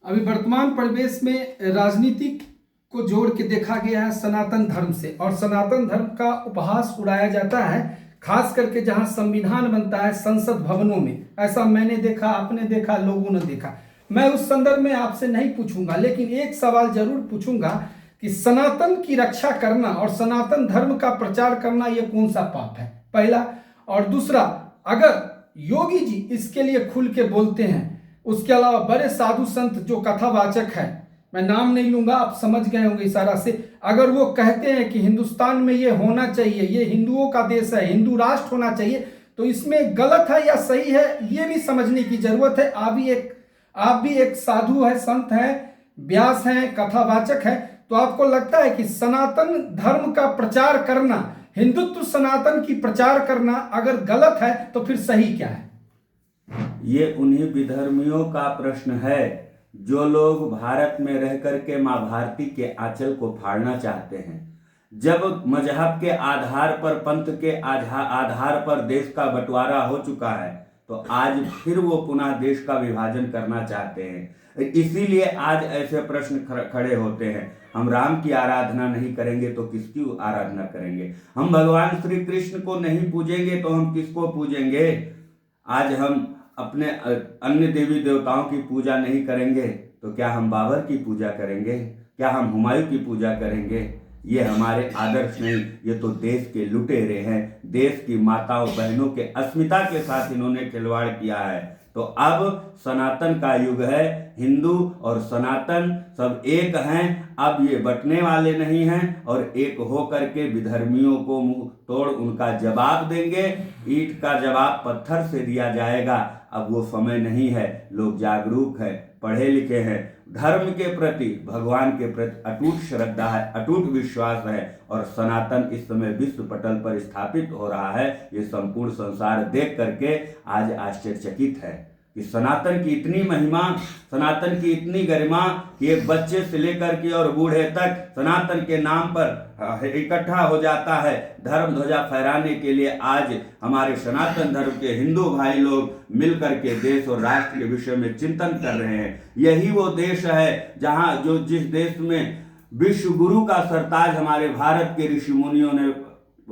अभी वर्तमान परिवेश में राजनीति को जोड़ के देखा गया है सनातन धर्म से, और सनातन धर्म का उपहास उड़ाया जाता है, खास करके जहां संविधान बनता है संसद भवनों में। ऐसा मैंने देखा, आपने देखा, लोगों ने देखा। मैं उस संदर्भ में आपसे नहीं पूछूंगा, लेकिन एक सवाल जरूर पूछूंगा कि सनातन की रक्षा करना और सनातन धर्म का प्रचार करना ये कौन सा पाप है, पहला। और दूसरा, अगर योगी जी इसके लिए खुल के बोलते हैं, उसके अलावा बड़े साधु संत जो कथावाचक है, मैं नाम नहीं लूंगा, आप समझ गए होंगे इशारा से, अगर वो कहते हैं कि हिंदुस्तान में ये होना चाहिए, ये हिंदुओं का देश है, हिंदू राष्ट्र होना चाहिए, तो इसमें गलत है या सही है ये भी समझने की जरूरत है। आप भी एक साधु है, संत है, व्यास हैं, कथावाचक है, तो आपको लगता है कि सनातन धर्म का प्रचार करना, हिंदुत्व सनातन की प्रचार करना अगर गलत है तो फिर सही क्या है? ये उन्हीं विधर्मियों का प्रश्न है जो लोग भारत में रह करके माँ भारती के आंचल को फाड़ना चाहते हैं। जब मजहब के आधार पर, पंथ के आधार पर देश का बंटवारा हो चुका है, तो आज फिर वो पुनः देश का विभाजन करना चाहते हैं। इसीलिए आज ऐसे प्रश्न खड़े होते हैं। हम राम की आराधना नहीं करेंगे तो किसकी आराधना करेंगे? हम भगवान श्री कृष्ण को नहीं पूजेंगे तो हम किसको पूजेंगे? आज हम अपने अन्य देवी देवताओं की पूजा नहीं करेंगे तो क्या हम बाबर की पूजा करेंगे? क्या हम हुमायूं की पूजा करेंगे? ये हमारे आदर्श नहीं, ये तो देश के लुटेरे हैं। देश की माताओं बहनों के अस्मिता के साथ इन्होंने खिलवाड़ किया है। तो अब सनातन का युग है, हिंदू और सनातन सब एक हैं। अब ये बंटने वाले नहीं हैं, और एक हो करके विधर्मियों को मुंह तोड़ उनका जवाब देंगे। ईंट का जवाब पत्थर से दिया जाएगा। अब वो समय नहीं है। लोग जागरूक है, पढ़े लिखे हैं, धर्म के प्रति, भगवान के प्रति अटूट श्रद्धा है, अटूट विश्वास है, और सनातन इस समय विश्व पटल पर स्थापित हो रहा है। ये संपूर्ण संसार देख करके आज आश्चर्यचकित है कि सनातन की इतनी महिमा, सनातन की इतनी गरिमा कि एक बच्चे से लेकर के और बूढ़े तक सनातन के नाम पर इकट्ठा हो जाता है धर्म ध्वजा फहराने के लिए। आज हमारे सनातन धर्म के हिंदू भाई लोग मिलकर के देश और राष्ट्र के विषय में चिंतन कर रहे हैं। यही वो देश है जहां जिस देश में विश्व गुरु का सरताज हमारे भारत के ऋषि मुनियों ने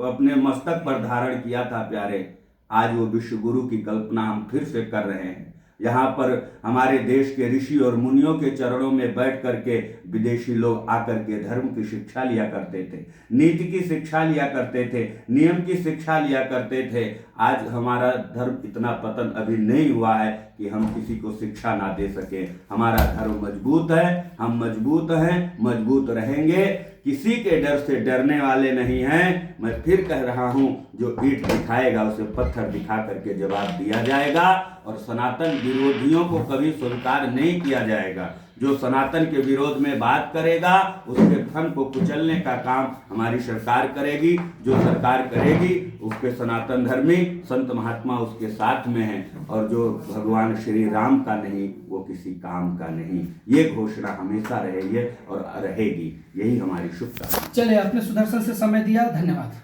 अपने मस्तक पर धारण किया था प्यारे। आज वो विश्व गुरु की कल्पना हम फिर से कर रहे हैं। यहाँ पर हमारे देश के ऋषि और मुनियों के चरणों में बैठ करके विदेशी लोग आकर के धर्म की शिक्षा लिया करते थे, नीति की शिक्षा लिया करते थे, नियम की शिक्षा लिया करते थे। आज हमारा धर्म इतना पतन अभी नहीं हुआ है कि हम किसी को शिक्षा ना दे सके। हमारा धर्म मजबूत है, हम मजबूत हैं, मजबूत रहेंगे, किसी के डर से डरने वाले नहीं हैं। मैं फिर कह रहा हूं, जो ईंट दिखाएगा उसे पत्थर दिखा करके जवाब दिया जाएगा, और सनातन विरोधियों को कभी स्वीकार नहीं किया जाएगा। जो सनातन के विरोध में बात करेगा उसके फन को कुचलने का काम हमारी सरकार करेगी। जो सरकार करेगी उसके सनातन धर्मी संत महात्मा उसके साथ में हैं, और जो भगवान श्री राम का नहीं वो किसी काम का नहीं। ये घोषणा हमेशा रहेगी और रहेगी। यही हमारी शुभकामना। चलिए, आपने सुदर्शन से समय दिया, धन्यवाद।